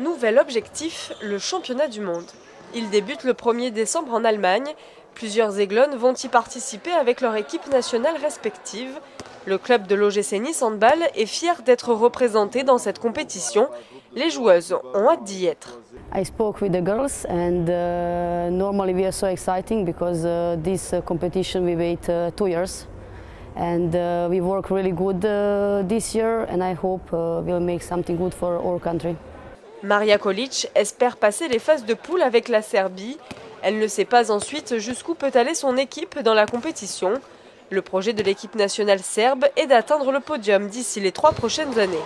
Nouvel objectif, le championnat du monde. Il débute le 1er décembre en Allemagne. Plusieurs Aiglons vont y participer avec leur équipe nationale respective. Le club de l'OGC Nice Handball est fier d'être représenté dans cette compétition. Les joueuses ont hâte d'y être. I spoke with the girls and normally we are so exciting because this competition we wait 2 years and we work really good this year and I hope we'll make something good for our country. Maria Kolic espère passer les phases de poule avec la Serbie. Elle ne sait pas ensuite jusqu'où peut aller son équipe dans la compétition. Le projet de l'équipe nationale serbe est d'atteindre le podium d'ici les 3 prochaines années.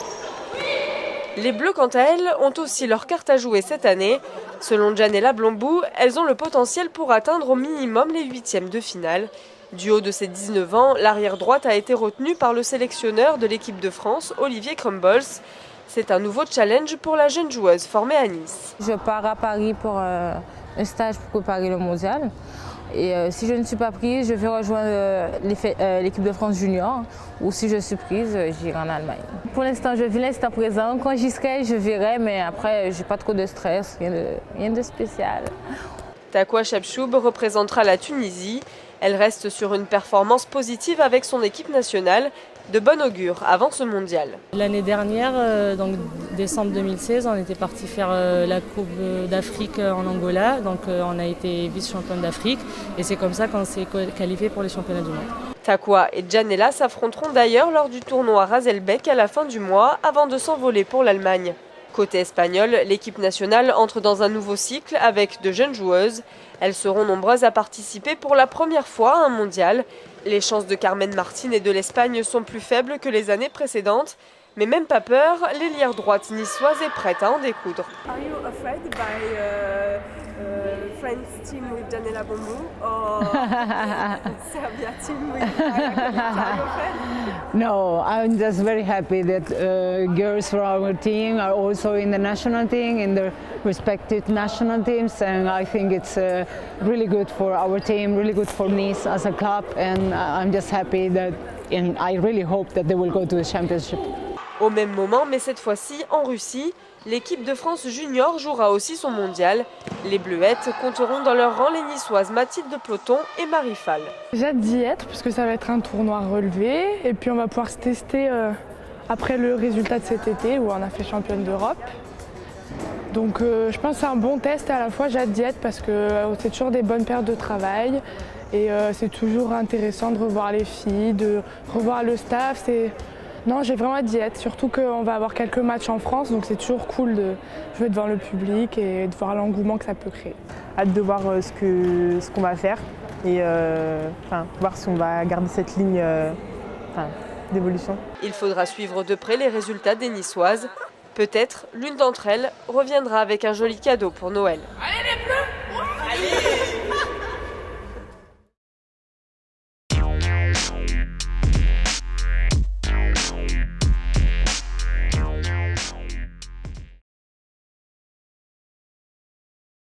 Les Bleus, quant à elles, ont aussi leur carte à jouer cette année. Selon Janela Blombou, elles ont le potentiel pour atteindre au minimum les 8e de finale. Du haut de ses 19 ans, l'arrière droite a été retenue par le sélectionneur de l'équipe de France, Olivier Crumbles. C'est un nouveau challenge pour la jeune joueuse formée à Nice. Je pars à Paris pour un stage pour préparer le mondial. Et si je ne suis pas prise, je vais rejoindre l'équipe de France junior. Ou si je suis prise, j'irai en Allemagne. Pour l'instant, je vis l'instant présent. Quand j'y serai, je verrai, mais après, je n'ai pas trop de stress, rien de spécial. Takwa Chepchoub représentera la Tunisie. Elle reste sur une performance positive avec son équipe nationale, de bon augure avant ce mondial. L'année dernière, donc décembre 2016, on était parti faire la Coupe d'Afrique en Angola. Donc on a été vice-championne d'Afrique et c'est comme ça qu'on s'est qualifié pour les championnats du monde. Takwa et Janela s'affronteront d'ailleurs lors du tournoi Raselbeck à la fin du mois avant de s'envoler pour l'Allemagne. Côté espagnol, l'équipe nationale entre dans un nouveau cycle avec de jeunes joueuses. Elles seront nombreuses à participer pour la première fois à un mondial. Les chances de Carmen Martin et de l'Espagne sont plus faibles que les années précédentes. Mais même pas peur, l'ailière droite niçoise est prête à en découdre. Are you afraid by French team with Janela Blombou or Serbia team with Maria Kolic? Are you afraid? No, I'm just very happy that girls from our team are also in the national team, in their respective national teams, and I think it's really good for our team, really good for Nice as a club, and I'm just happy that, and I really hope that they will go to the championship. Au même moment, mais cette fois-ci en Russie, l'équipe de France junior jouera aussi son mondial. Les Bleuettes compteront dans leur rang les niçoises Mathilde Ploton et Marie Fall. J'ai hâte d'y être puisque ça va être un tournoi relevé et puis on va pouvoir se tester après le résultat de cet été où on a fait championne d'Europe. Donc je pense que c'est un bon test à la fois, j'ai hâte d'y être parce que c'est toujours des bonnes périodes de travail et c'est toujours intéressant de revoir les filles, de revoir le staff. Non, j'ai vraiment hâte d'y être, surtout qu'on va avoir quelques matchs en France, donc c'est toujours cool de jouer devant le public et de voir l'engouement que ça peut créer. Hâte de voir ce qu'on va faire et voir si on va garder cette ligne d'évolution. Il faudra suivre de près les résultats des Niçoises. Peut-être l'une d'entre elles reviendra avec un joli cadeau pour Noël. Allez les Bleus! Allez!